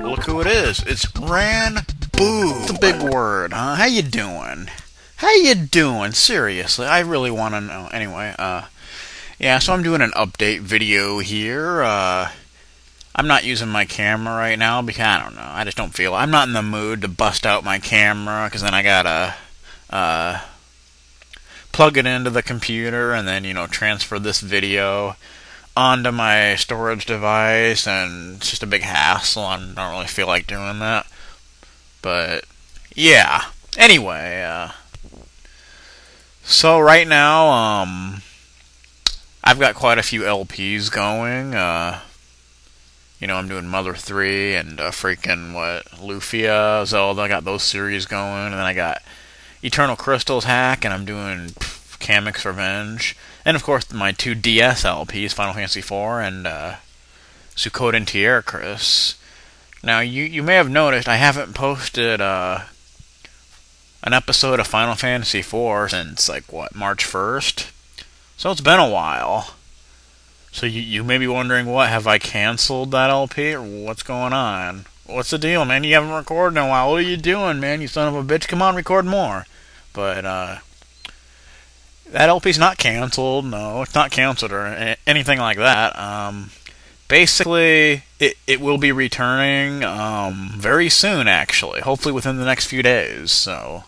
Look who it is. It's Ranboob. It's a big word, huh? How you doing? How you doing? Seriously, I really want to know. Anyway, yeah, so I'm doing an update video here. I'm not using my camera right now because, I don't know, I just don't feel, I'm not in the mood to bust out my camera, because then I gotta, plug it into the computer and then, transfer this video onto my storage device, and it's just a big hassle. I don't really feel like doing that. But, yeah. Anyway, so right now, I've got quite a few LPs going. I'm doing Mother 3 and Lufia, Zelda. I got those series going, and then I got Eternal Crystals Hack, and I'm doing Kamek's Revenge. And of course, my two DS LPs, Final Fantasy IV and Suikoden Tierkris. Now, you may have noticed I haven't posted an episode of Final Fantasy IV since, March 1st? So it's been a while. So you may be wondering, what, have I canceled that LP, or what's going on? What's the deal, man? You haven't recorded in a while. What are you doing, man? You son of a bitch. Come on, record more. But, that LP's not canceled. No, it's not canceled or anything like that. Basically, it will be returning very soon, actually. Hopefully within the next few days. So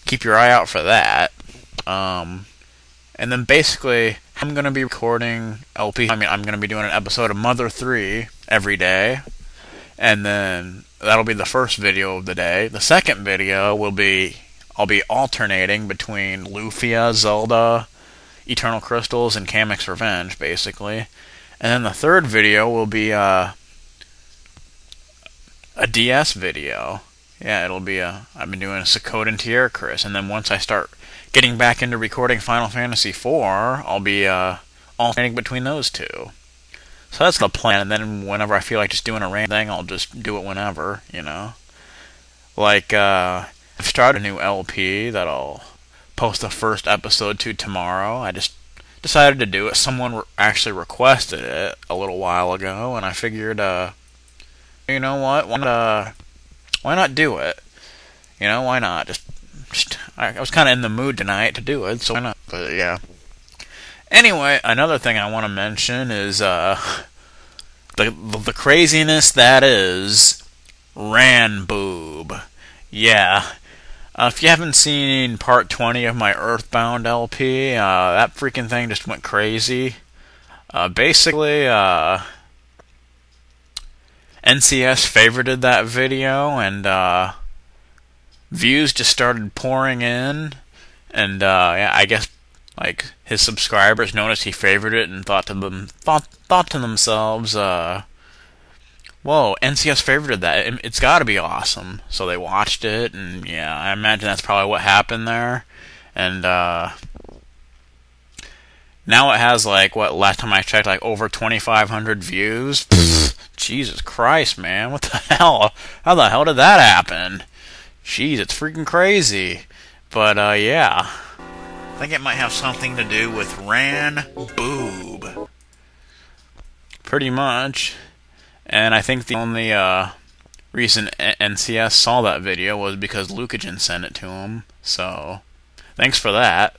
keep your eye out for that. And then basically, I'm going to be recording LP. I'm going to be doing an episode of Mother 3 every day. And then that'll be the first video of the day. The second video will be, I'll be alternating between Lufia, Zelda, Eternal Crystals, and Kamek's Revenge, basically. And then the third video will be a DS video. Yeah, it'll be I've been doing a Suikoden Tierkris, and then once I start getting back into recording Final Fantasy IV, I'll be alternating between those two. So that's the plan, and then whenever I feel like just doing a random thing, I'll just do it whenever, I've started a new LP that I'll post the first episode to tomorrow. I just decided to do it. Someone actually requested it a little while ago, and I figured, you know what? Why not do it? Why not? I was kind of in the mood tonight to do it, so why not? But yeah. Anyway, another thing I want to mention is the craziness that is Ranboob. Yeah. If you haven't seen part 20 of my Earthbound LP, that freaking thing just went crazy. Basically, NCS favorited that video, and views just started pouring in, and yeah, I guess his subscribers noticed he favored it and thought to themselves, whoa, NCS favorited that. It's got to be awesome. So they watched it, and yeah, I imagine that's probably what happened there. And now it has last time I checked, over 2,500 views. Jesus Christ, man, what the hell? How the hell did that happen? Jeez, it's freaking crazy. But yeah, I think it might have something to do with Ranboob. Pretty much. And I think the only reason NCS saw that video was because Lucagen sent it to him. So, thanks for that.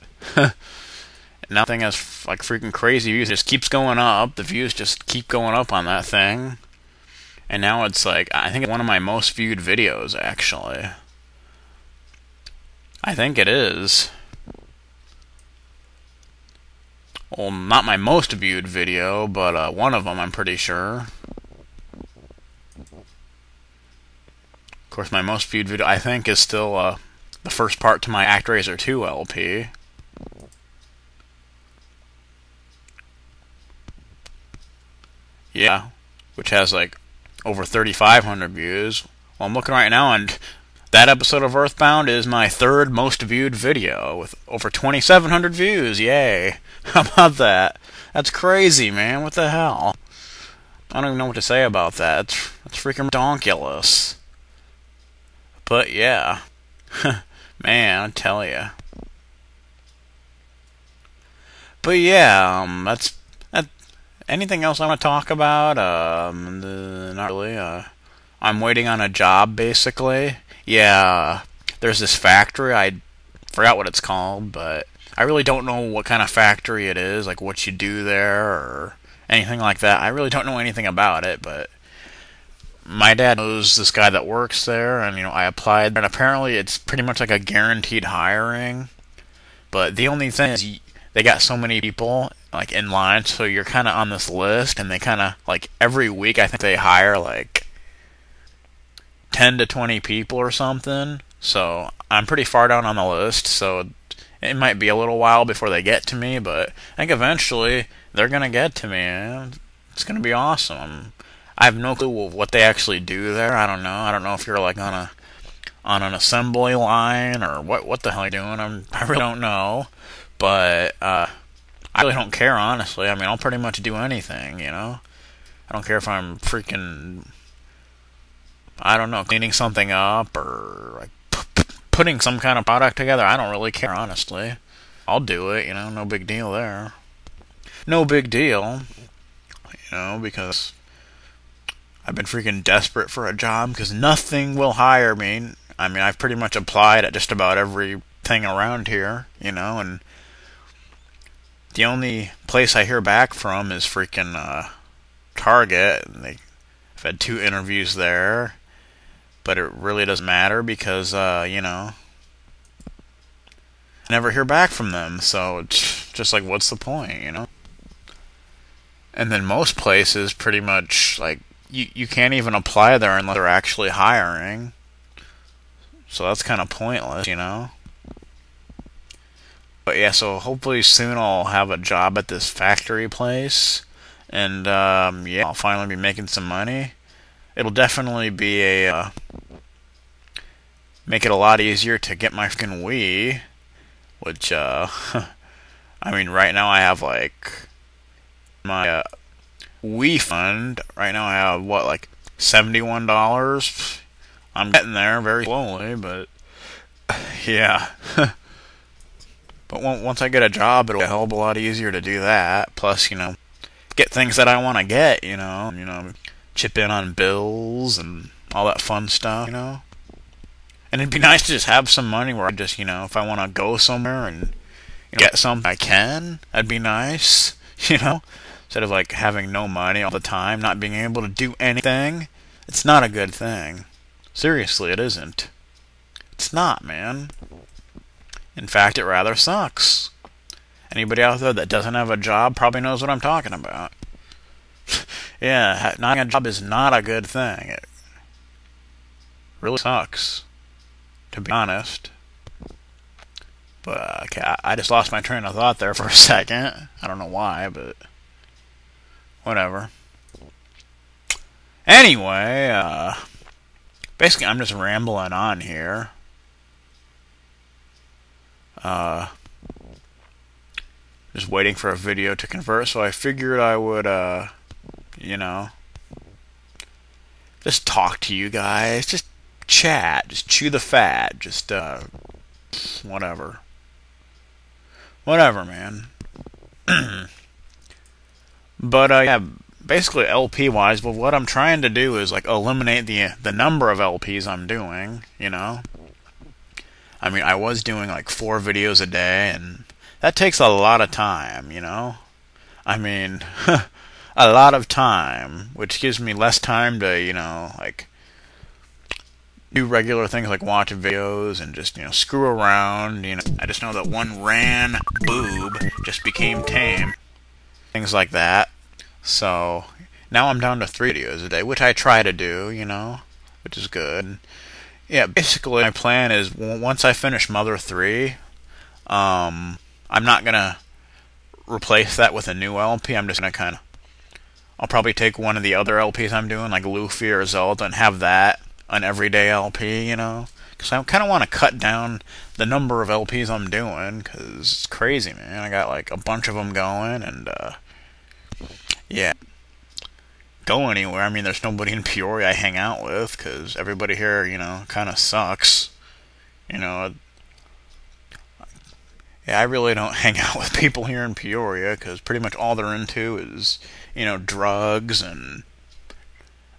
Now the thing has freaking crazy views. It just keeps going up. The views just keep going up on that thing. And now it's I think it's one of my most viewed videos, actually. I think it is. Well, not my most viewed video, but one of them, I'm pretty sure. Of course, my most viewed video, I think, is still the first part to my ActRaiser 2 LP. Yeah, which has over 3,500 views. Well, I'm looking right now, and that episode of Earthbound is my third most viewed video with over 2,700 views. Yay! How about that? That's crazy, man. What the hell? I don't even know what to say about that. That's freaking donkulous. But yeah, man, I tell ya. But yeah, that's anything else I want to talk about? not really. I'm waiting on a job, basically. Yeah, there's this factory. I forgot what it's called, but I really don't know what kind of factory it is, like what you do there or anything like that. I really don't know anything about it, but my dad knows this guy that works there, and I applied, and apparently it's pretty much like a guaranteed hiring. But the only thing is, they got so many people like in line, so you're kind of on this list, and they kind of like every week I think they hire like 10 to 20 people or something. So I'm pretty far down on the list, so it might be a little while before they get to me, but I think eventually they're gonna get to me. And it's gonna be awesome. I have no clue what they actually do there. I don't know. I don't know if you're like on an assembly line or what the hell you're doing. I really don't know. But I really don't care, honestly. I mean, I'll pretty much do anything, I don't care if I'm freaking, I don't know, cleaning something up or like putting some kind of product together. I don't really care, honestly. I'll do it, no big deal there. No big deal, because I've been freaking desperate for a job because nothing will hire me. I mean, I've pretty much applied at just about everything around here, and the only place I hear back from is freaking Target. I've had 2 interviews there, but it really doesn't matter because, I never hear back from them, so it's just like, what's the point, And then most places pretty much, like, you can't even apply there unless they're actually hiring. So that's kind of pointless, But yeah, so hopefully soon I'll have a job at this factory place. And yeah, I'll finally be making some money. It'll definitely be make it a lot easier to get my freaking Wii. Which, I mean, right now I have like my Wii fund. Right now I have, what, like $71? I'm getting there very slowly, but yeah. But once I get a job, it'll be a hell of a lot easier to do that. Plus, get things that I want to get, chip in on bills and all that fun stuff, And it'd be nice to just have some money where I just, if I want to go somewhere and get something I can, that'd be nice, Instead of like having no money all the time, not being able to do anything. It's not a good thing. Seriously, it isn't. It's not, man. In fact, it rather sucks. Anybody out there that doesn't have a job probably knows what I'm talking about. Yeah, not having a job is not a good thing. It really sucks, to be honest. But okay, I just lost my train of thought there for a second. I don't know why, but whatever. Anyway, basically I'm just rambling on here. Just waiting for a video to convert, so I figured I would, just talk to you guys, just chat, just chew the fat, just, whatever. Whatever, man. But, yeah, basically LP-wise, but what I'm trying to do is, like, eliminate the number of LPs I'm doing, I mean, I was doing, like, 4 videos a day, and that takes a lot of time, I mean, a lot of time, which gives me less time to, like, do regular things like watch videos and just, screw around, I just know that one Ranboob just became tame. Things like that. So, now I'm down to 3 videos a day, which I try to do, which is good. Yeah, basically my plan is once I finish Mother 3, I'm not gonna replace that with a new LP. I'm just gonna I'll probably take one of the other LPs I'm doing, like Luffy or Zelda, and have that an everyday LP, because I kind of want to cut down the number of LPs I'm doing, because it's crazy, man. I got like a bunch of them going, and yeah. Go anywhere. I mean, there's nobody in Peoria I hang out with, because everybody here, kind of sucks. Yeah, I really don't hang out with people here in Peoria, because pretty much all they're into is, drugs, and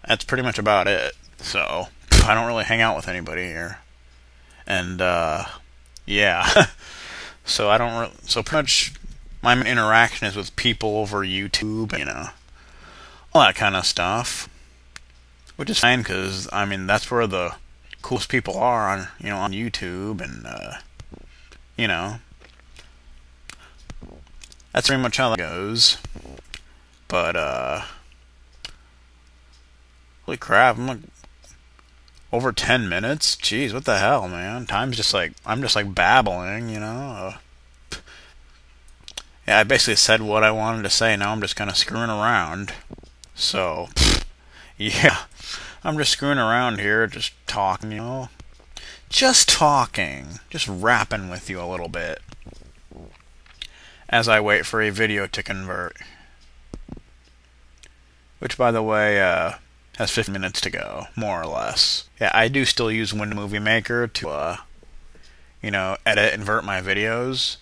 That's pretty much about it. So I don't really hang out with anybody here, and yeah. So I don't. So pretty much my interaction is with people over YouTube, all that kind of stuff, which is fine because I mean that's where the coolest people are on on YouTube, and you know that's pretty much how that goes. But holy crap, I'm like over 10 minutes. Jeez, what the hell, man? Time's just like I'm just like babbling, Yeah, I basically said what I wanted to say. Now I'm just kind of screwing around. So, yeah, I'm just screwing around here, just talking, just talking, just rapping with you a little bit as I wait for a video to convert. Which, by the way, has 15 minutes to go, more or less. Yeah, I do still use Windows Movie Maker to, edit and convert my videos.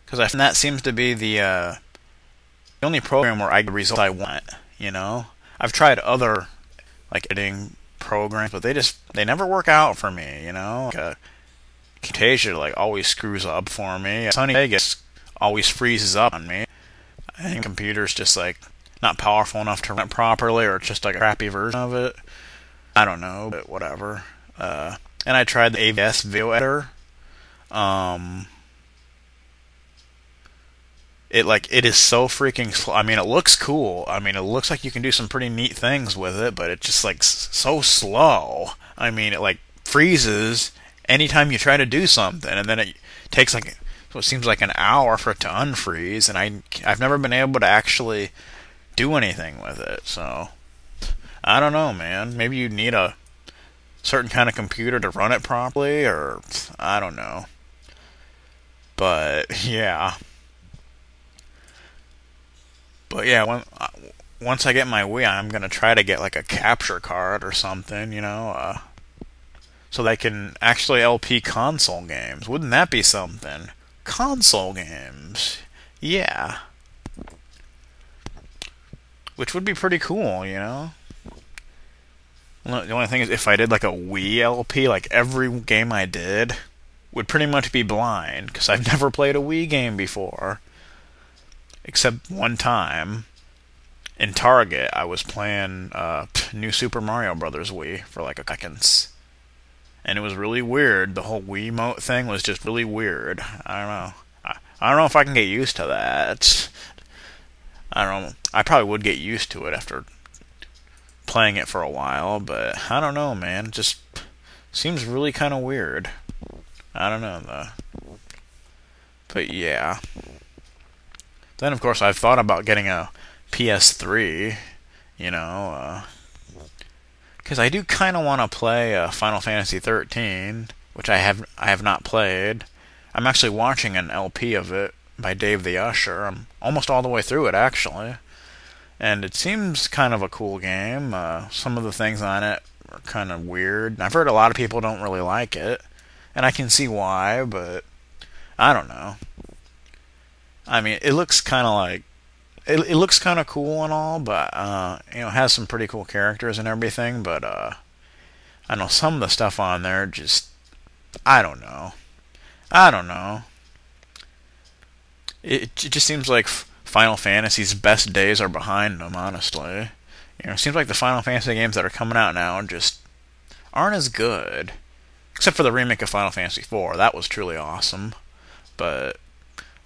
Because I find that seems to be the only program where I get the result I want, I've tried other, editing programs, but they never work out for me, Camtasia, always screws up for me. Sunny Vegas always freezes up on me. I think the computer's just, not powerful enough to run it properly, or it's just, a crappy version of it. I don't know, but whatever. And I tried the AVS video editor. It is so freaking slow. I mean, it looks cool. I mean, it looks like you can do some pretty neat things with it, but it's just so slow. I mean, it freezes anytime you try to do something, and then it takes what seems like an hour for it to unfreeze, and I've never been able to actually do anything with it. So I don't know, man. Maybe you need a certain kind of computer to run it properly, or I don't know. But yeah. But yeah, once I get my Wii, I'm gonna try to get a capture card or something, so they can actually LP console games. Wouldn't that be something? Console games, yeah. Which would be pretty cool, The only thing is, if I did a Wii LP, every game I did would pretty much be blind, because I've never played a Wii game before. Except one time, in Target, I was playing New Super Mario Bros. Wii for a seconds. And it was really weird. The whole Wiimote thing was just really weird. I don't know. I don't know if I can get used to that. I don't know. I probably would get used to it after playing it for a while, but I don't know, man. It just seems really kind of weird. I don't know, though. But yeah. Then, of course, I've thought about getting a PS3, because I do kind of want to play Final Fantasy 13, which I have not played. I'm actually watching an LP of it by Dave the Usher. I'm almost all the way through it, actually, and it seems kind of a cool game. Some of the things on it are kind of weird. I've heard a lot of people don't really like it, and I can see why, but I don't know. I mean, it looks kind of it looks kind of cool and all, but it has some pretty cool characters and everything. But I know some of the stuff on there just I don't know. It just seems like Final Fantasy's best days are behind them. Honestly, it seems like the Final Fantasy games that are coming out now just aren't as good, except for the remake of Final Fantasy IV. That was truly awesome, but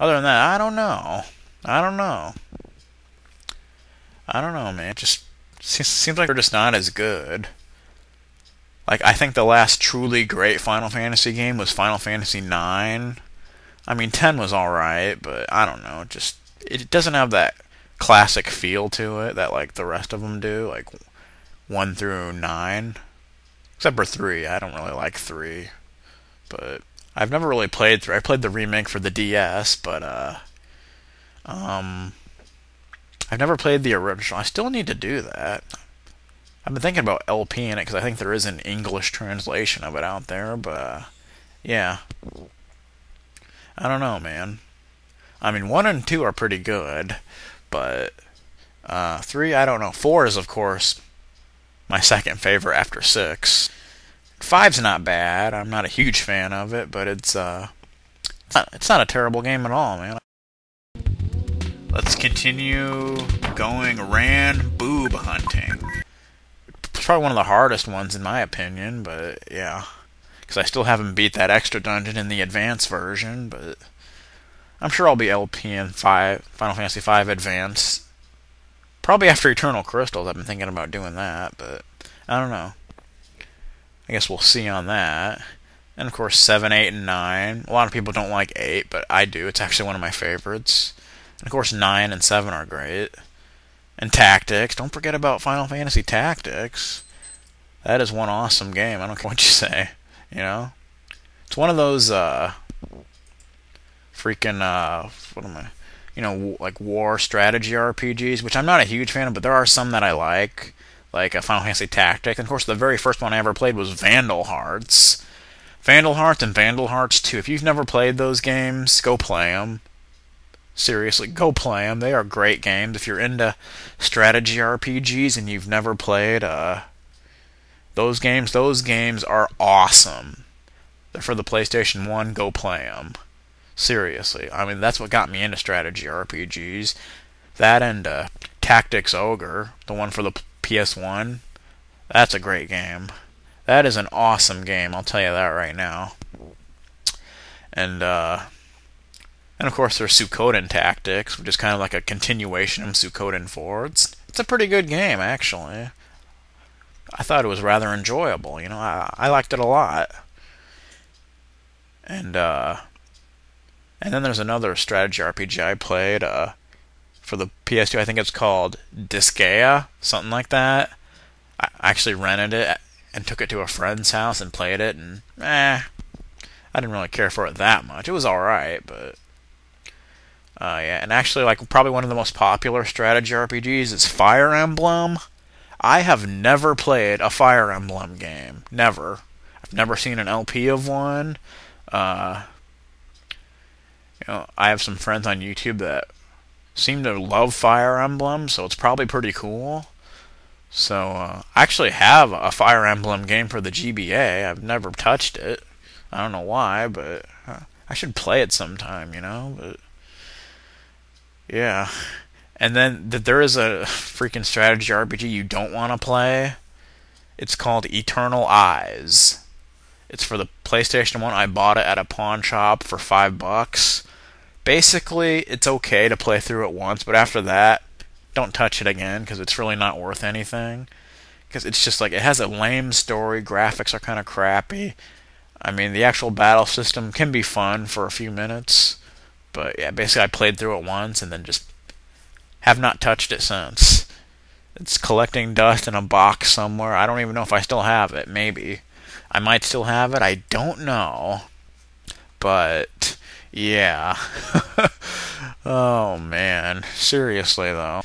other than that, I don't know, man. It just seems like they're just not as good. I think the last truly great Final Fantasy game was Final Fantasy IX. I mean, 10 was alright, but I don't know. It doesn't have that classic feel to it that, the rest of them do, 1 through 9. Except for 3. I don't really like 3. But I've never really played 3. I played the remake for the DS, but I've never played the original. I still need to do that. I've been thinking about LPing it because I think there is an English translation of it out there, but yeah. I don't know, man. I mean, 1 and 2 are pretty good, but 3, I don't know. 4 is, of course, my second favorite after 6. 5's not bad. I'm not a huge fan of it, but it's not a terrible game at all, man. Let's continue going Ranboob hunting. It's probably one of the hardest ones in my opinion, but yeah. Because I still haven't beat that extra dungeon in the advanced version, but I'm sure I'll be LP in Final Fantasy V Advance. Probably after Eternal Crystals. I've been thinking about doing that, but I don't know. I guess we'll see on that. And of course 7, 8, and 9. A lot of people don't like 8, but I do. It's actually one of my favorites. And of course 9 and 7 are great. And Tactics. Don't forget about Final Fantasy Tactics. That is one awesome game. I don't care what you say. You know? It's one of those like war strategy RPGs, which I'm not a huge fan of, but there are some that I like a Final Fantasy Tactics. And of course the very first one I ever played was Vandal Hearts. Vandal Hearts and Vandal Hearts 2. If you've never played those games, go play them. Seriously, go play them. They are great games. If you're into strategy RPGs and you've never played those games are awesome. They're for the PlayStation 1. Go play them. Seriously. I mean, that's what got me into strategy RPGs. That and Tactics Ogre, the one for the PS1. That's a great game. That is an awesome game, I'll tell you that right now. And of course there's Suikoden Tactics, which is kind of like a continuation of Suikoden 4. It's a pretty good game, actually. I thought it was rather enjoyable, you know. I liked it a lot. And then there's another strategy RPG I played for the PS2. I think it's called Disgaea, something like that. I actually rented it and took it to a friend's house and played it, and I didn't really care for it that much. It was alright, but yeah. And actually, like, probably one of the most popular strategy RPGs is Fire Emblem. I have never played a Fire Emblem game. Never. I've never seen an LP of one. I have some friends on YouTube that seem to love Fire Emblem, so it's probably pretty cool. So, I actually have a Fire Emblem game for the GBA. I've never touched it. I don't know why, but I should play it sometime, you know? But yeah. And then there is a freaking strategy RPG you don't want to play. It's called Eternal Eyes. It's for the PlayStation 1. I bought it at a pawn shop for $5. Basically, it's okay to play through it once, but after that, don't touch it again, because it's really not worth anything. Because it's just like, it has a lame story, graphics are kind of crappy. I mean, the actual battle system can be fun for a few minutes, but yeah, basically I played through it once and then just have not touched it since. It's collecting dust in a box somewhere. I don't even know if I still have it. Maybe. I might still have it. I don't know. But yeah. Oh man. Seriously though.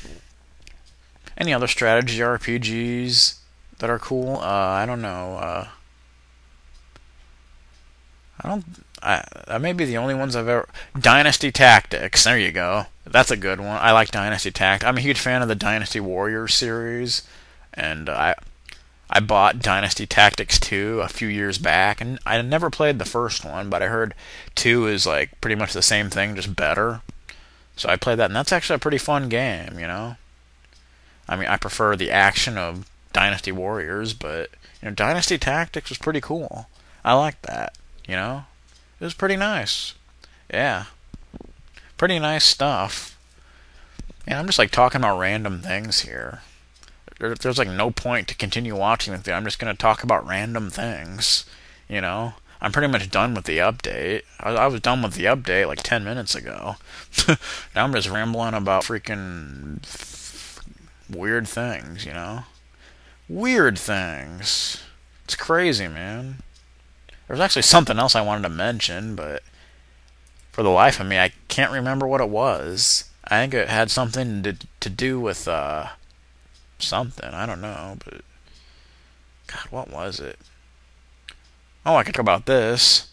Any other strategy RPGs that are cool? I don't know. That may be the only ones I've ever... Dynasty Tactics. There you go. That's a good one. I like Dynasty Tactics. I'm a huge fan of the Dynasty Warriors series. And I bought Dynasty Tactics 2 a few years back. And I never played the first one, but I heard 2 is like pretty much the same thing, just better. So I played that, and that's actually a pretty fun game, you know? I mean, I prefer the action of Dynasty Warriors, but Dynasty Tactics was pretty cool. I liked that, you know? It was pretty nice. Yeah. Pretty nice stuff. And I'm just like talking about random things here. There's like no point to continue watching with it. I'm just going to talk about random things, you know? I'm pretty much done with the update. I was done with the update like 10 minutes ago. Now I'm just rambling about freaking weird things, you know? Weird things. It's crazy, man. There's actually something else I wanted to mention, but for the life of me, I can't remember what it was. I think it had something to do with something. I don't know, but God, what was it? Oh, I could talk about this.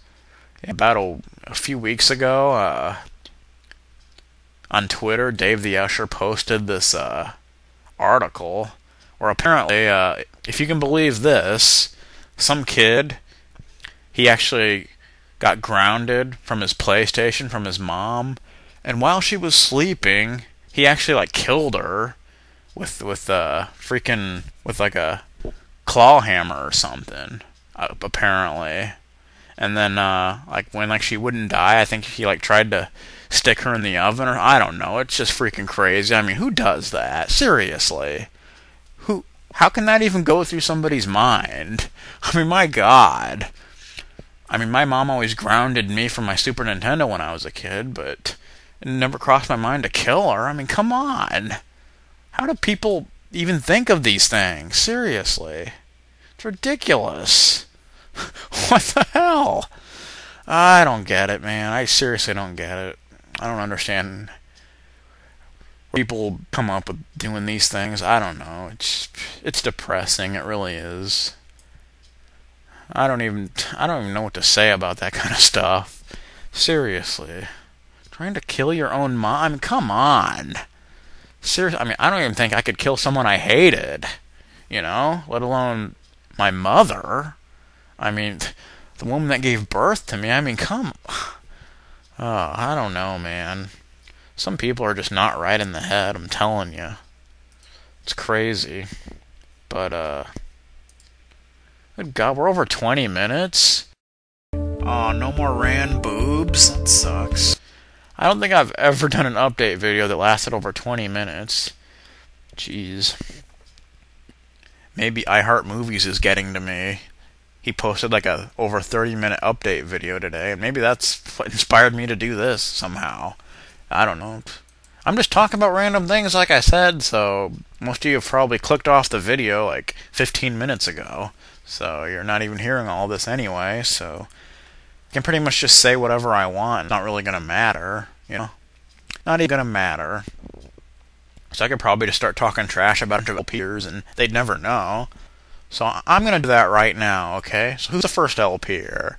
About a few weeks ago, on Twitter, Dave the Usher posted this article where apparently if you can believe this, some kid, he actually got grounded from his PlayStation from his mom, and while she was sleeping, he actually like killed her with freaking with like a claw hammer or something, apparently. And then like when like she wouldn't die, I think he like tried to stick her in the oven, or I don't know. It's just freaking crazy. I mean, who does that? Seriously. How can that even go through somebody's mind? I mean, my God. I mean, my mom always grounded me from my Super Nintendo when I was a kid, but it never crossed my mind to kill her. I mean, come on. How do people even think of these things? Seriously. It's ridiculous. What the hell? I don't get it, man. I seriously don't get it. I don't understand people come up with doing these things. I don't know. It's depressing. It really is. I don't even know what to say about that kind of stuff. Seriously. Trying to kill your own mom? I mean, come on. Seriously, I mean, I don't even think I could kill someone I hated. You know? Let alone my mother. I mean, the woman that gave birth to me. I mean, come. Oh, I don't know, man. Some people are just not right in the head, I'm telling you. It's crazy. But, good God, we're over 20 minutes? Oh, no more Ranboobs? That sucks. I don't think I've ever done an update video that lasted over 20 minutes. Jeez. Maybe iHeartMovies is getting to me. He posted like a over 30-minute update video today, and maybe that's what inspired me to do this somehow. I don't know. I'm just talking about random things, like I said, so most of you have probably clicked off the video like 15 minutes ago, so you're not even hearing all this anyway, so I can pretty much just say whatever I want. It's not really going to matter, you know? Not even going to matter. So I could probably just start talking trash about a peers, and they'd never know. So I'm going to do that right now, okay? So who's the first LPer?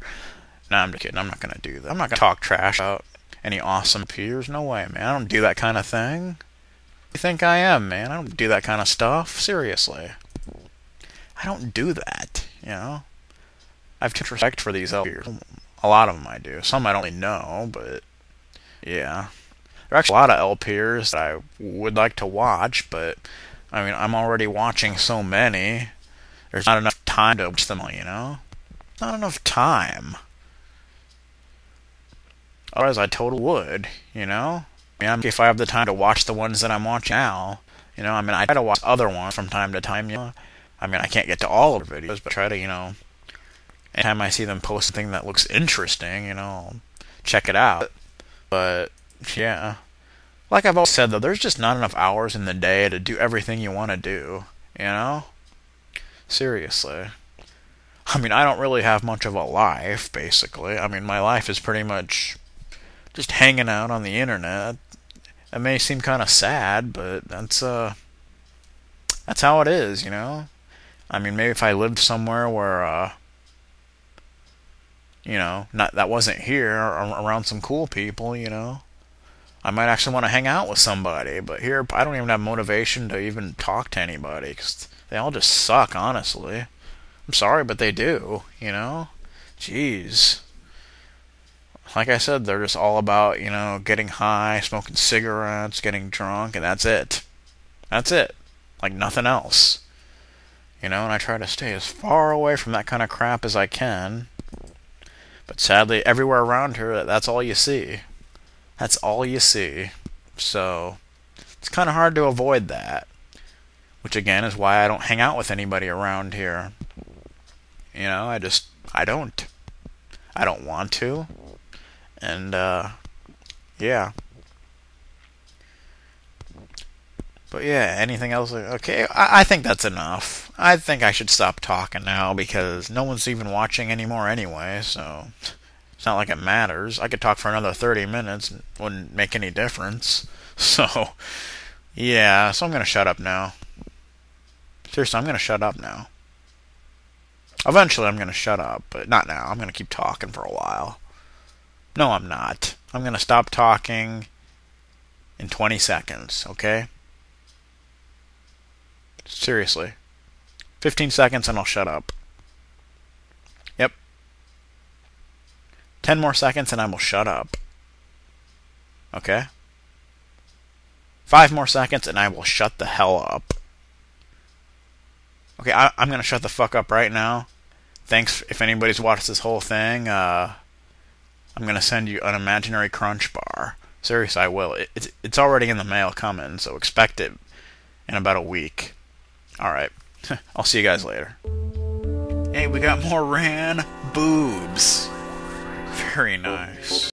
No, I'm just kidding. I'm not going to do that. I'm not going to talk trash about any awesome peers. No way, man. I don't do that kind of thing. You think I am, man? I don't do that kind of stuff. Seriously. I don't do that, you know? I have too much respect for these LPers. A lot of them I do. Some I don't really know, but yeah. There are actually a lot of LPers that I would like to watch, but I mean, I'm already watching so many. There's not enough time to watch them all, you know? Not enough time. Otherwise, I totally would, you know? I mean, I'm if I have the time to watch the ones that I'm watching now. You know, I mean, I try to watch other ones from time to time, you know? I mean, I can't get to all of their videos, but try to, you know, anytime I see them post something that looks interesting, you know, I'll check it out. But, yeah. Like I've always said, though, there's just not enough hours in the day to do everything you want to do, you know? Seriously. I mean, I don't really have much of a life, basically. I mean, my life is pretty much just hanging out on the internet. It may seem kind of sad, but that's how it is, you know? I mean, maybe if I lived somewhere where, you know, that wasn't here, or around some cool people, you know, I might actually want to hang out with somebody. But here, I don't even have motivation to even talk to anybody, because they all just suck, honestly. I'm sorry, but they do, you know? Jeez. Like I said, they're just all about, you know, getting high, smoking cigarettes, getting drunk, and that's it. That's it. Like nothing else. You know, and I try to stay as far away from that kind of crap as I can. But sadly, everywhere around here, that's all you see. That's all you see. So, it's kind of hard to avoid that. Which, again, is why I don't hang out with anybody around here. You know, I don't. I don't want to. And, yeah. But yeah, anything else? Okay, I think that's enough. I think I should stop talking now, because no one's even watching anymore anyway, so it's not like it matters. I could talk for another 30 minutes, and it wouldn't make any difference. So, yeah, so I'm going to shut up now. Seriously, I'm going to shut up now. Eventually I'm going to shut up, but not now. I'm going to keep talking for a while. No, I'm not. I'm going to stop talking in 20 seconds, okay? Seriously. 15 seconds and I'll shut up. Yep. 10 more seconds and I will shut up. Okay? 5 more seconds and I will shut the hell up. Okay, I'm gonna shut the fuck up right now. Thanks if anybody's watched this whole thing. I'm gonna send you an imaginary crunch bar. Seriously, I will. It's already in the mail coming, so expect it in about a week. Alright. I'll see you guys later. Hey, we got more Ranboobs. Very nice.